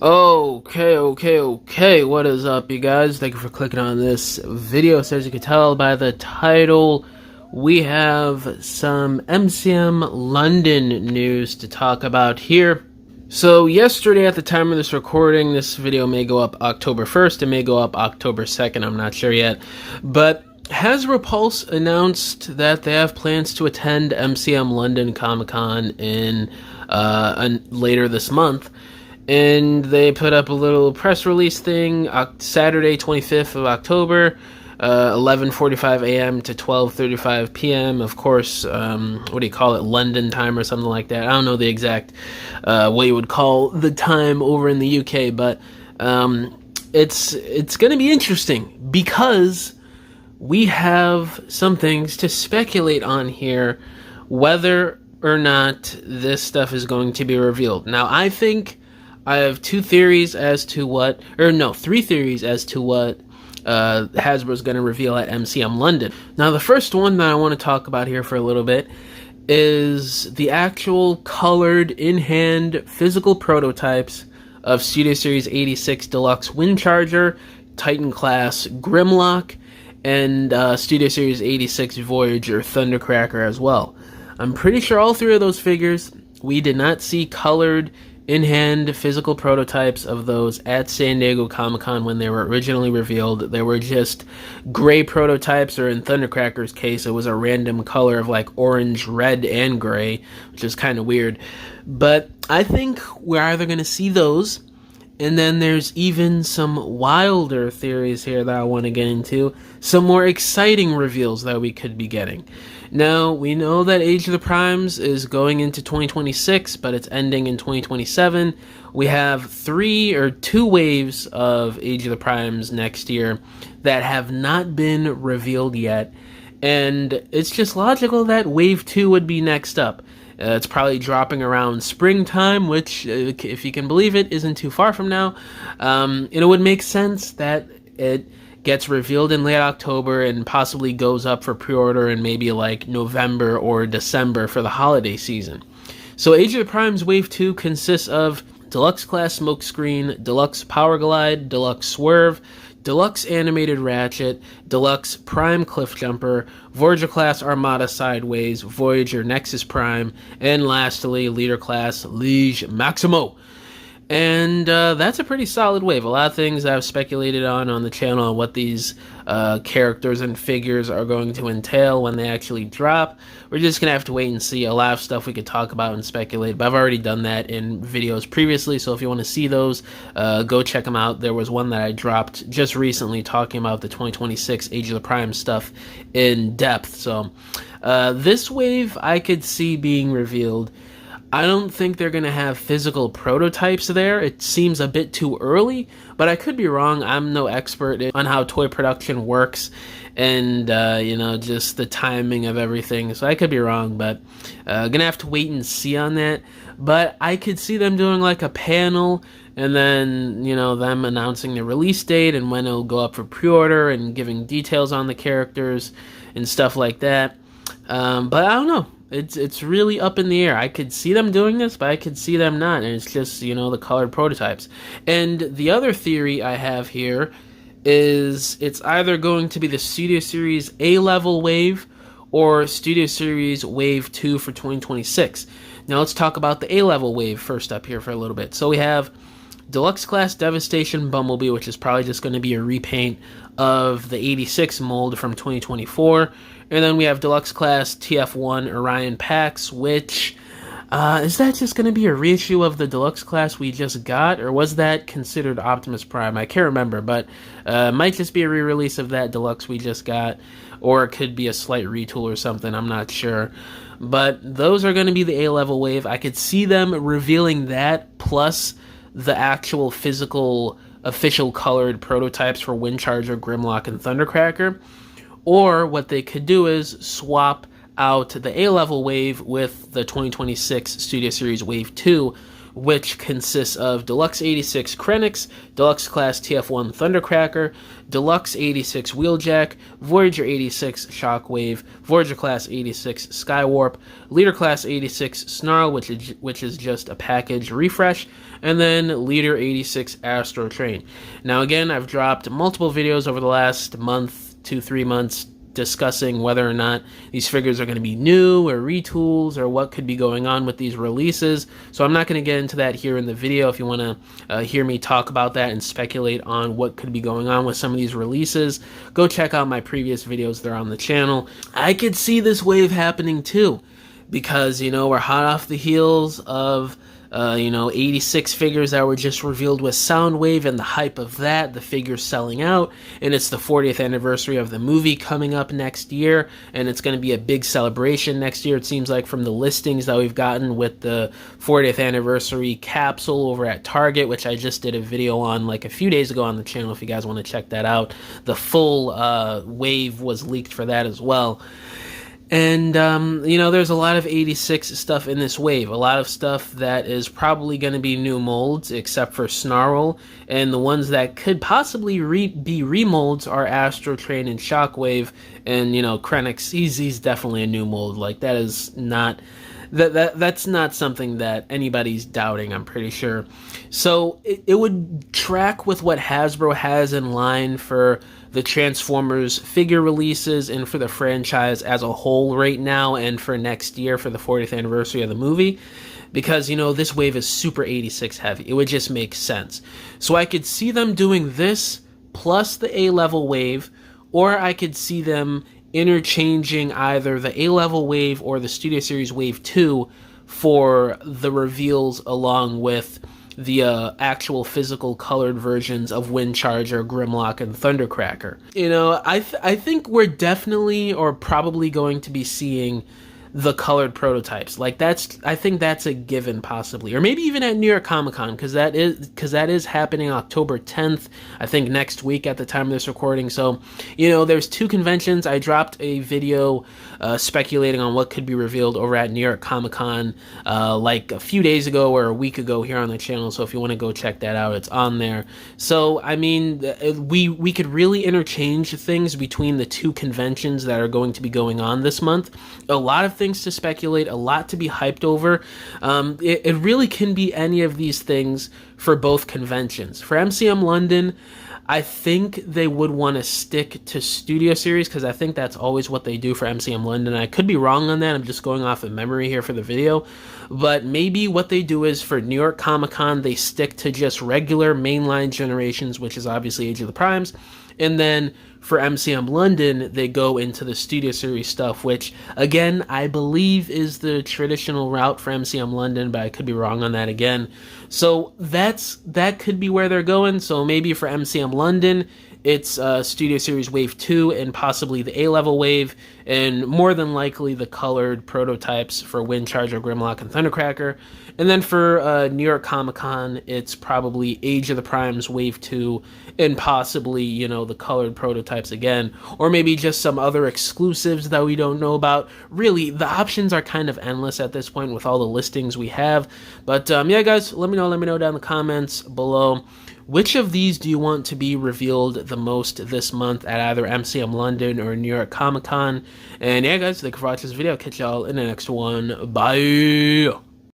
Okay, what is up, you guys? Thank you for clicking on this video. So as you can tell by the title, we have some MCM London news to talk about here. So yesterday, at the time of this recording, this video may go up October 1st, it may go up October 2nd, I'm not sure yet, but has Repulse announced that they have plans to attend MCM London Comic-Con in later this month. And they put up a little press release thing, Saturday 25th of October, 11:45 a.m. to 12:35 p.m. Of course, what do you call it, London time or something like that. I don't know the exact what you would call the time over in the UK, but it's going to be interesting because we have some things to speculate on here, whether or not this stuff is going to be revealed. Now, I think I have three theories as to what Hasbro's going to reveal at MCM London. Now, the first one that I want to talk about here for a little bit is the actual colored, in-hand, physical prototypes of Studio Series 86 Deluxe Windcharger, Titan Class Grimlock, and Studio Series 86 Voyager Thundercracker as well. I'm pretty sure all three of those figures, we did not see colored, in-hand physical prototypes of those at San Diego Comic-Con when they were originally revealed. They were just gray prototypes, or in Thundercracker's case, it was a random color of like orange, red, and gray, which is kind of weird. But I think we're either going to see those, and then there's even some wilder theories here that I want to get into, some more exciting reveals that we could be getting. Now, we know that Age of the Primes is going into 2026, but it's ending in 2027. We have two waves of Age of the Primes next year that have not been revealed yet, and it's just logical that Wave 2 would be next up. It's probably dropping around springtime, which, if you can believe it, isn't too far from now. It would make sense that it gets revealed in late October and possibly goes up for pre-order in maybe like November or December for the holiday season. So Age of the Primes Wave 2 consists of Deluxe Class Smokescreen, Deluxe Power Glide, Deluxe Swerve, Deluxe Animated Ratchet, Deluxe Prime Cliffjumper, Voyager Class Armada Sideways, Voyager Nexus Prime, and lastly, Leader Class Liege Maximo. And that's a pretty solid wave. A lot of things I've speculated on the channel on what these characters and figures are going to entail when they actually drop. We're just going to have to wait and see. A lot of stuff we could talk about and speculate, but I've already done that in videos previously, so if you want to see those, go check them out. There was one that I dropped just recently talking about the 2026 Age of the Prime stuff in depth. So this wave I could see being revealed. I don't think they're going to have physical prototypes there. It seems a bit too early, but I could be wrong. I'm no expert on how toy production works and, just the timing of everything. So I could be wrong, but going to have to wait and see on that. But I could see them doing like a panel and then, them announcing the release date and when it'll go up for pre-order and giving details on the characters and stuff like that. But I don't know. It's really up in the air. I could see them doing this, but I could see them not, and it's just, the colored prototypes. And the other theory I have here is it's either going to be the Studio Series A-level wave or Studio Series Wave 2 for 2026. Now let's talk about the A-level wave first up here for a little bit. So we have Deluxe Class Devastation Bumblebee, which is probably just going to be a repaint of the 86 mold from 2024. And then we have Deluxe Class TF1 Orion Pax, which, is that just going to be a reissue of the Deluxe Class we just got? Or was that considered Optimus Prime? I can't remember, but might just be a re-release of that Deluxe we just got. Or it could be a slight retool or something, I'm not sure. But those are going to be the A-level wave. I could see them revealing that, plus the actual physical, official colored prototypes for Windcharger, Grimlock, and Thundercracker. Or what they could do is swap out the A-level wave with the 2026 Studio Series Wave 2, which consists of Deluxe 86 Krennic, Deluxe Class TF1 Thundercracker, Deluxe 86 Wheeljack, Voyager 86 Shockwave, Voyager Class 86 Skywarp, Leader Class 86 Snarl, which is just a package refresh, and then Leader 86 Astro Train. Now again, I've dropped multiple videos over the last month to 3 months discussing whether or not these figures are going to be new or retools or what could be going on with these releases. So I'm not going to get into that here in the video. If you want to hear me talk about that and speculate on what could be going on with some of these releases, go check out my previous videos. They're on the channel. I could see this wave happening too, because, you know, we're hot off the heels of 86 figures that were just revealed with Soundwave and the hype of that, the figures selling out, and it's the 40th anniversary of the movie coming up next year, and it's going to be a big celebration next year, it seems like, from the listings that we've gotten with the 40th anniversary capsule over at Target, which I just did a video on like a few days ago on the channel if you guys want to check that out. The full wave was leaked for that as well. And, there's a lot of 86 stuff in this wave. A lot of stuff that is probably going to be new molds, except for Snarl. And the ones that could possibly be remolds are Astro Train and Shockwave. And, Krennic CZ's definitely a new mold. Like, that is not... That's not something that anybody's doubting, I'm pretty sure. So it would track with what Hasbro has in line for the Transformers figure releases and for the franchise as a whole right now and for next year for the 40th anniversary of the movie. Because, this wave is super 86 heavy. It would just make sense. So I could see them doing this plus the A-level wave, or I could see them interchanging either the A-level wave or the Studio Series Wave 2 for the reveals along with the actual physical colored versions of Windcharger, Grimlock, and Thundercracker. I think we're definitely or probably going to be seeing the colored prototypes. Like, I think that's a given, possibly, or maybe even at New York Comic Con, because that is happening October 10th, I think, next week at the time of this recording. So, there's 2 conventions. I dropped a video speculating on what could be revealed over at New York Comic Con like a few days ago or a week ago here on the channel. So if you want to go check that out, it's on there. So I mean, we could really interchange things between the 2 conventions that are going to be going on this month. A lot of things to speculate, a lot to be hyped over. It really can be any of these things for both conventions. For MCM London, I think they would want to stick to Studio Series because I think that's always what they do for MCM London. I could be wrong on that. I'm just going off of memory here for the video. But maybe what they do is for New York Comic Con, they stick to just regular mainline Generations, which is obviously Age of the Primes. And then for MCM London, they go into the Studio Series stuff, which, again, I believe is the traditional route for MCM London, but I could be wrong on that again. So that could be where they're going. So maybe for MCM London, it's Studio Series Wave 2 and possibly the A-level wave, and more than likely the colored prototypes for Windcharger, Grimlock, and Thundercracker. And then for New York Comic Con, it's probably Age of the Primes Wave 2 and possibly, the colored prototypes again. Or maybe just some other exclusives that we don't know about. Really, the options are kind of endless at this point with all the listings we have. But yeah, guys, let me know down in the comments below. Which of these do you want to be revealed the most this month at either MCM London or New York Comic Con? And yeah, guys, thank you for watching this video. Catch y'all in the next one. Bye!